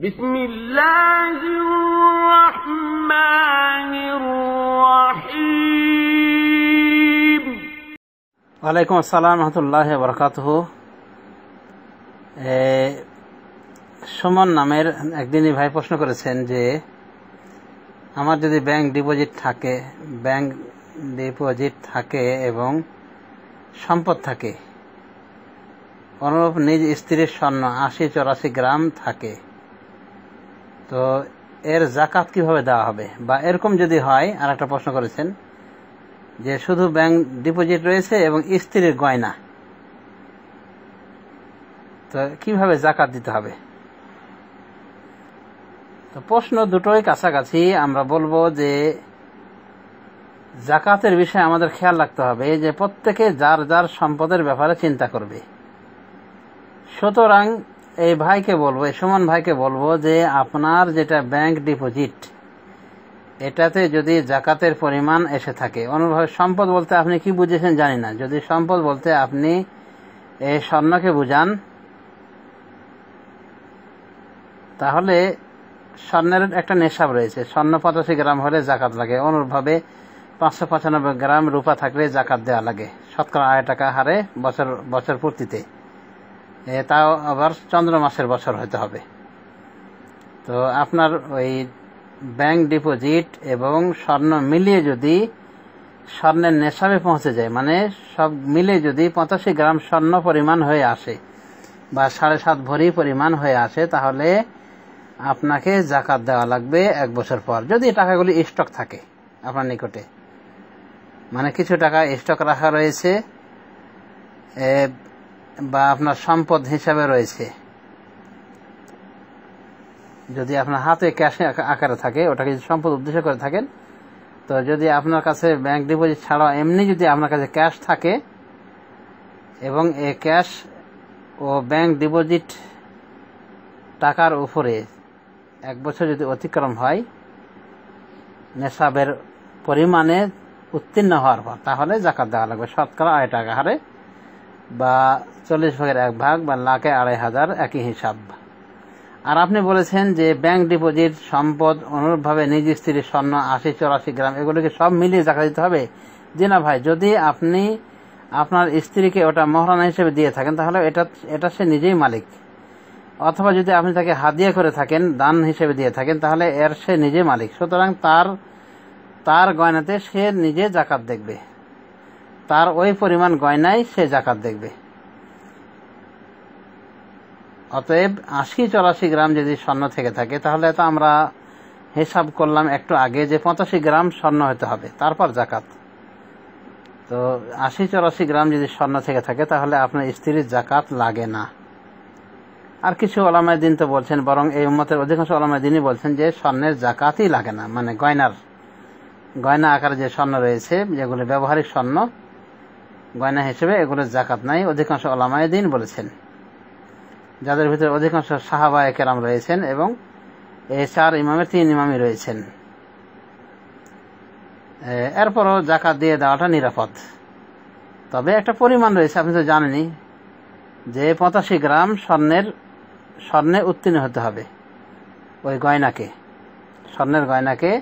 বিসমিল্লাহির রহমানির রহিম। ওয়ালাইকুম আসসালাম রহমতুল্লাহ বারাকাতুহু। সুমন নামের একদিনই ভাই প্রশ্ন করেছেন যে আমার যদি ব্যাংক ডিপোজিট থাকে এবং সম্পদ থাকে, অনুরূপ নিজ স্ত্রীর স্বর্ণ ৮০-৮৪ গ্রাম থাকে, তো এর জাকাত কিভাবে দেওয়া হবে? বা এরকম যদি হয়, আর একটা প্রশ্ন করেছেন যে শুধু ব্যাংক ডিপোজিট রয়েছে এবং স্ত্রীর গয়না, তো কিভাবে জাকাত দিতে হবে? তো প্রশ্ন দুটোই কাছাকাছি। আমরা বলবো যে জাকাতের বিষয়ে আমাদের খেয়াল রাখতে হবে যে প্রত্যেকে যার যার সম্পদের ব্যাপারে চিন্তা করবে। সুতরাং এই ভাইকে বলবো, এই সুমন ভাইকে বলবো যে আপনার যেটা ব্যাংক ডিপোজিট, এটাতে যদি জাকাতের পরিমাণ এসে থাকে, অনুরূপভাবে সম্পদ বলতে আপনি কি বুঝেছেন জানি না, যদি সম্পদ বলতে আপনি এই স্বর্ণকে বুঝান, তাহলে স্বর্ণের একটা নেশাব রয়েছে। স্বর্ণ ৮৫ গ্রাম হলে জাকাত লাগে। অনুরূপভাবে ৫৯৫ গ্রাম রূপা থাকলে জাকাত দেওয়া লাগে শতকরা ৮ টাকা হারে বছর পূর্তিতে। তাও আবার চন্দ্র মাসের বছর হতে হবে। তো আপনার ওই ব্যাংক ডিপোজিট এবং স্বর্ণ মিলিয়ে যদি স্বর্ণের নেশাবে পৌঁছে যায়, মানে সব মিলে যদি ৮৫ গ্রাম স্বর্ণ পরিমাণ হয়ে আসে বা ৭.৫ ভরি পরিমাণ হয়ে আসে, তাহলে আপনাকে জাকাত দেওয়া লাগবে ১ বছর পর, যদি টাকাগুলি স্টক থাকে আপনার নিকটে। মানে কিছু টাকা স্টক রাখা রয়েছে বা আপনার সম্পদ হিসাবে রয়েছে, যদি আপনার হাতে ক্যাশ আকারে থাকে, ওটাকে যদি সম্পদ উদ্দেশ্য করে থাকেন, তো যদি আপনার কাছে ব্যাংক ডিপোজিট ছাড়াও এমনি যদি আপনার কাছে ক্যাশ থাকে এবং এই ক্যাশ ও ব্যাংক ডিপোজিট টাকার উপরে ১ বছর যদি অতিক্রম হয় নেশাবের পরিমাণে উত্তীর্ণ হওয়ার পর, তাহলে জাকাত দেওয়া লাগবে শতকরা ৮ টাকা হারে বা ৪০ ভাগের ১ ভাগ বা লাখে ২৫০০ একই হিসাব। আর আপনি বলেছেন যে ব্যাংক ডিপোজিট, সম্পদ, অনুরূপভাবে নিজ স্ত্রীর স্বর্ণ ৮০-৮৪ গ্রাম, এগুলোকে সব মিলিয়ে জাকাত দিতে হবে। জি না ভাই, যদি আপনি আপনার স্ত্রীকে ওটা মহারণা হিসেবে দিয়ে থাকেন, তাহলে এটা সে নিজেই মালিক। অথবা যদি আপনি তাকে হাদিয়া করে থাকেন, দান হিসেবে দিয়ে থাকেন, তাহলে এর সে নিজে মালিক। সুতরাং তার গয়নাতে সে নিজে জাকাত দেখবে, তার ওই পরিমাণ গয়নায় সে জাকাত দেখবে। অতএব ৮০-৮৪ গ্রাম যদি স্বর্ণ থেকে থাকে, তাহলে তো আমরা হিসাব করলাম একটু আগে যে ৮৫ গ্রাম স্বর্ণ হতে হবে, তারপর জাকাত। তো ৮০-৮৪ গ্রাম যদি স্বর্ণ থেকে থাকে, তাহলে আপনার স্ত্রীর জাকাত লাগে না। আর কিছু ওলামায়ে দ্বীন তো বলছেন, বরং এই উম্মতের অধিকাংশ ওলামায়ে দ্বীনই বলছেন যে স্বর্ণের জাকাতই লাগে না। মানে গয়না আকারে যে স্বর্ণ রয়েছে, যেগুলো ব্যবহারিক স্বর্ণ গয়না হিসেবে, এগুলোর জাকাত নাই, অধিকাংশ ওলামায়ে দ্বীন বলেছেন, যাদের ভিতরে অধিকাংশ সাহাবায়ে কেরাম রয়েছেন এবং এই ৪ ইমামের ৩ ইমামই রয়েছেন। এরপরও জাকাত দিয়ে দেওয়াটা নিরাপদ। তবে একটা পরিমাণ রয়েছে, আপনি তো জানেনই যে ৮৫ গ্রাম স্বর্ণে উত্তীর্ণ হতে হবে। ওই স্বর্ণের গয়নাকে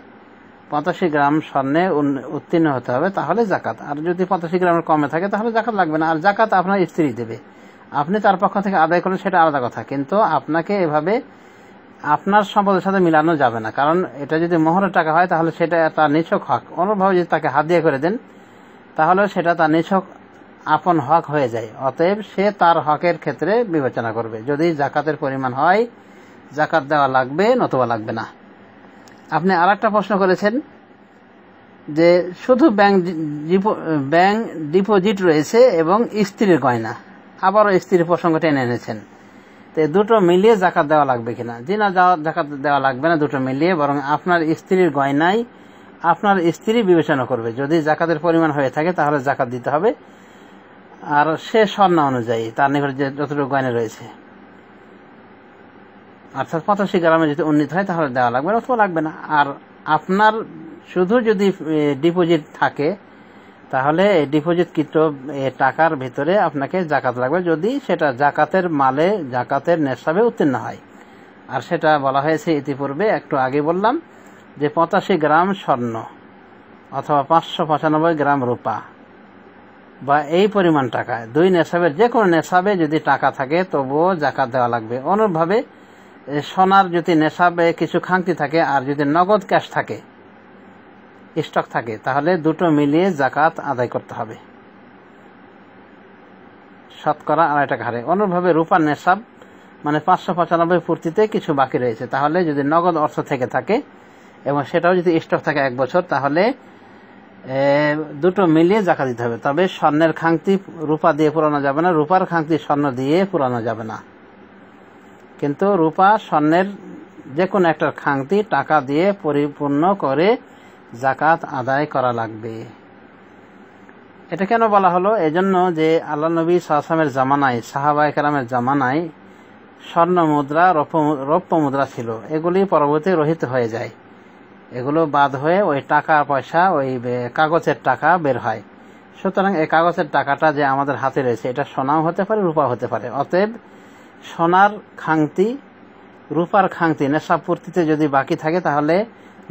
৮৫ গ্রাম স্বর্ণে উত্তীর্ণ হতে হবে, তাহলে জাকাত। আর যদি ৮৫ গ্রামের কমে থাকে, তাহলে জাকাত লাগবে না। আর জাকাত আপনার স্ত্রী দেবে, আপনি তার পক্ষ থেকে আদায় করলেন, সেটা আলাদা কথা। কিন্তু আপনাকে এভাবে আপনার সম্পদের সাথে মিলানো যাবে না, কারণ এটা যদি মোহরের টাকা হয়, তাহলে সেটা তার নিছক হক। অনুরূপভাবে যদি তাকে হাদিয়া করে দেন, তাহলে সেটা তার নিছক আপন হক হয়ে যায়। অতএব সে তার হকের ক্ষেত্রে বিবেচনা করবে। যদি জাকাতের পরিমাণ হয়, জাকাত দেওয়া লাগবে, নতুবা লাগবে না। আপনি আর একটা প্রশ্ন করেছেন যে শুধু ব্যাংক ডিপোজিট রয়েছে এবং স্ত্রীর গয়না, আবারও স্ত্রীর প্রসঙ্গ টেনে এনেছেন। তো দুটো মিলিয়ে জাকাত দেওয়া লাগবে কিনা? জি না, জাকাত দেওয়া লাগবে না দুটো মিলিয়ে, বরং আপনার স্ত্রীর গয়নায় আপনার স্ত্রী বিবেচনা করবে। যদি জাকাতের পরিমাণ হয়ে থাকে, তাহলে জাকাত দিতে হবে। আর সে স্বর্ণ অনুযায়ী তার নিকট যে যতটুকু গয়না রয়েছে, অর্থাৎ ৮৫ গ্রামে যদি উন্নীত হয়, তাহলে দেওয়া লাগবে না, অথবা লাগবে না। আর আপনার শুধু যদি ডিপোজিট থাকে, তাহলে এই ডিপোজিটকৃত টাকার ভিতরে আপনাকে জাকাত লাগবে, যদি সেটা জাকাতের মালে, জাকাতের নেশাবে উত্তীর্ণ হয়। আর সেটা বলা হয়েছে ইতিপূর্বে, একটু আগে বললাম যে 85 গ্রাম স্বর্ণ অথবা 595 গ্রাম রূপা বা এই পরিমাণ টাকা, দুই নেশাবের যে কোনো নেশাবে যদি টাকা থাকে তবুও জাকাত দেওয়া লাগবে। অনুরূপভাবে সোনার যদি নেশাবে কিছু খাংতি থাকে আর যদি নগদ ক্যাশ থাকে, স্টক থাকে, তাহলে দুটো মিলিয়ে জাকাত আদায় করতে হবে শতকরা 2.5 টাকা হারে। অনুরূপভাবে রূপার নেশাব মানে 595 পূর্তিতে কিছু বাকি রয়েছে, তাহলে যদি নগদ অর্থ থেকে থাকে এবং সেটাও যদি স্টক থাকে 1 বছর, তাহলে দুটো মিলিয়ে জাকাত দিতে হবে। তবে স্বর্ণের খাংতি রূপা দিয়ে পুরানো যাবে না, রূপার খাংতি স্বর্ণ দিয়ে পুরানো যাবে না। কিন্তু রূপা স্বর্ণের যে কোনো একটা খাংতি টাকা দিয়ে পরিপূর্ণ করে জাকাত আদায় করা লাগবে। এটা কেন বলা হলো? এজন্য যে আল্লাহ নবী সাল্লাল্লাহু আলাইহি ওয়াসাল্লামের জামানায়, সাহাবায়ে কেরামের জামানায় স্বর্ণ মুদ্রা, রৌপ্য মুদ্রা ছিল, এগুলি পরবর্তী রহিত হয়ে যায়, এগুলো বাদ হয়ে ওই টাকা পয়সা, ওই কাগজের টাকা বের হয়। সুতরাং এই কাগজের টাকাটা যে আমাদের হাতে রয়েছে, এটা সোনাও হতে পারে, রূপা হতে পারে। অতএব সোনার খাংতি, রূপার খাংতি নেশাব পূর্তিতে যদি বাকি থাকে, তাহলে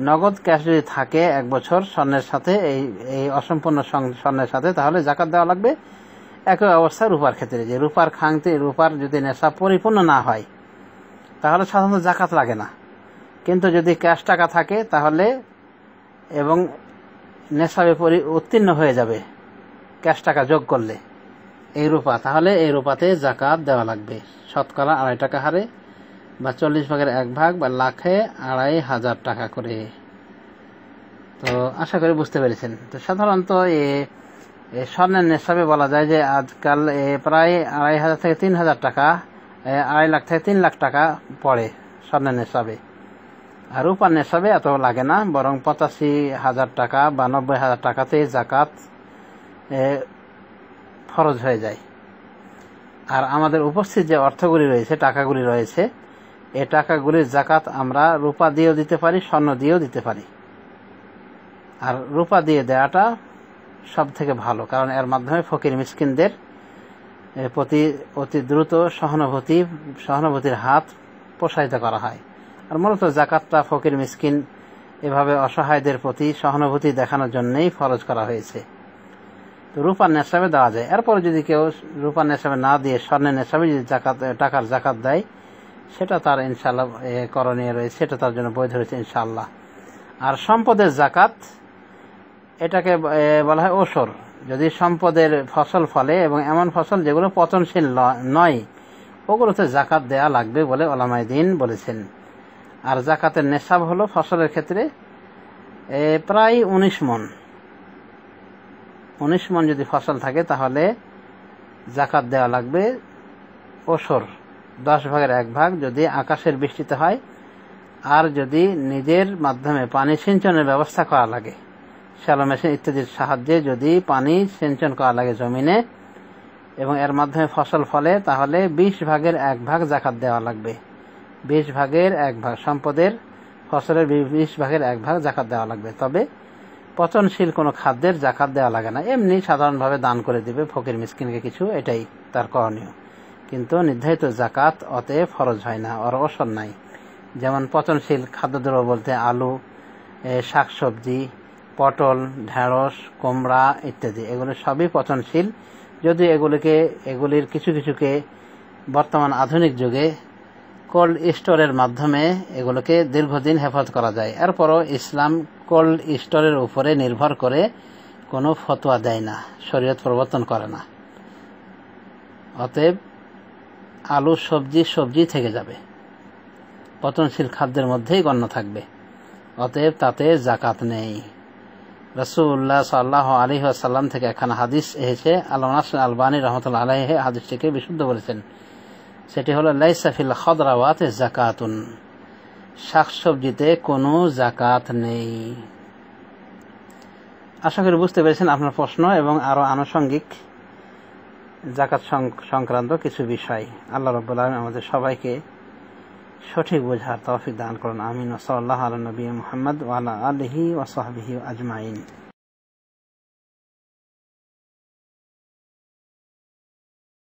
নগদ ক্যাশ যদি থাকে 1 বছর স্বর্ণের সাথে, এই অসম্পূর্ণ স্বর্ণের সাথে, তাহলে জাকাত দেওয়া লাগবে। একই অবস্থা রূপার ক্ষেত্রে, যে রূপার খাংতি, রূপার যদি নেশাব পরিপূর্ণ না হয় তাহলে সাধারণত জাকাত লাগে না। কিন্তু যদি ক্যাশ টাকা থাকে তাহলে, এবং নেশাবে উত্তীর্ণ হয়ে যাবে ক্যাশ টাকা যোগ করলে এই রূপা, তাহলে এই রূপাতে জাকাত দেওয়া লাগবে শতকরা 2.5 টাকা হারে, বা 40 ভাগের 1 ভাগ, বা লাখে 2,500 টাকা করে। তো আশা করি বুঝতে পেরেছেন। তো সাধারণত স্বর্ণের নেশাবে বলা যায় যে আজকাল প্রায় 2,500 থেকে 3,000 টাকা, 2.5 লাখ থেকে 3 লাখ টাকা পড়ে স্বর্ণের নেশাবে। আর রূপার নেশাবে এত লাগে না, বরং 85,000 টাকা বা 90,000 টাকাতে জাকাত ফরজ হয়ে যায়। আর আমাদের উপস্থিত যে অর্থগুলি রয়েছে, টাকাগুলি রয়েছে, এই টাকাগুলির জাকাত আমরা রূপা দিয়েও দিতে পারি, স্বর্ণ দিয়েও দিতে পারি। আর রূপা দিয়ে দেওয়াটা সব থেকে ভালো, কারণ এর মাধ্যমে ফকির মিসকিনদের প্রতি অতি দ্রুত সহানুভূতির হাত প্রসারিত করা হয়। আর মূলত জাকাতটা ফকির মিসকিন এভাবে অসহায়দের প্রতি সহানুভূতি দেখানোর জন্যই ফরজ করা হয়েছে। তো রূপার নেশাবে দেওয়া যায়। এরপরে যদি কেউ রূপার নেশাবে না দিয়ে স্বর্ণের নেশাবে যদি টাকার জাকাত দেয়, সেটা তার ইনশাআল্লাহ করণীয় রয়েছে, সেটা তার জন্য বৈধ রয়েছে ইনশাআল্লাহ। আর সম্পদের জাকাত, এটাকে বলা হয় ওসর। যদি সম্পদের ফসল ফলে এবং এমন ফসল যেগুলো পচনশীল নয়, ওগুলোতে জাকাত দেয়া লাগবে বলে উলামায়ে দ্বীন বলেছেন। আর জাকাতের নেশাব হলো ফসলের ক্ষেত্রে প্রায় 19 মণ। 19 মণ যদি ফসল থাকে তাহলে জাকাত দেওয়া লাগবে ওসর, 10 ভাগের 1 ভাগ যদি আকাশের বৃষ্টিতে হয়। আর যদি নিজের মাধ্যমে পানি সিঞ্চনের ব্যবস্থা করা লাগে, শ্যালো মেশিন ইত্যাদির সাহায্যে যদি পানি সিঞ্চন করা লাগে জমিনে এবং এর মাধ্যমে ফসল ফলে, তাহলে 20 ভাগের 1 ভাগ জাকাত দেওয়া লাগবে। 20 ভাগের 1 ভাগ সম্পদের, ফসলের 20 ভাগের 1 ভাগ জাকাত দেওয়া লাগবে। তবে পচনশীল কোনো খাদ্যের জাকাত দেওয়া লাগে না, এমনি সাধারণভাবে দান করে দিবে ফকির মিসকিনকে কিছু, এটাই তার করণীয়। কিন্তু নির্ধারিত জাকাত অতএব ফরজ হয় না, আর ওসর নাই। যেমন পচনশীল খাদ্যদ্রব্য বলতে আলু, শাকসবজি, পটল, ঢেঁড়স, কুমড়া ইত্যাদি, এগুলো সবই পচনশীল। যদি এগুলির কিছুকে বর্তমান আধুনিক যুগে কোল্ড স্টোরের মাধ্যমে এগুলোকে দীর্ঘদিন হেফাজত করা যায়, এরপরও ইসলাম কোল্ড স্টোরের উপরে নির্ভর করে কোনো ফতোয়া দেয় না, শরীয়ত প্রবর্তন করে না। অতএব আলু, সবজি থেকে যাবে, পচনশীল খাদ্যের মধ্যেই গণ্য থাকবে, অতএব তাতে জাকাত নেই। রাসূলুল্লাহ সাল্লাল্লাহু আলাইহি ওয়াসাল্লাম থেকে একখানা হাদিস এসেছে, আল্লামা নাসির আলবানী রাহমাতুল্লাহ আলাইহি হাদিসটিকে বিশুদ্ধ বলেছেন। সেটি হলো লাইসা ফিল খাদরাওয়াতি যাকাতুন, শাকসবজিতে কোনো জাকাত নেই। আশা করি বুঝতে পেরেছেন আপনার প্রশ্ন এবং আরো আনুষঙ্গিক জাকাত সংক্রান্ত কিছু বিষয়। আল্লাহ রাব্বুল আলামিন আমাদের সবাইকে সঠিক বোঝার তৌফিক দান করুন। আমিন। সাল্লাল্লাহু আলা নবী মুহাম্মদ ওয়া আলা আলিহি ওয়া সাহবিহি আজমাইন।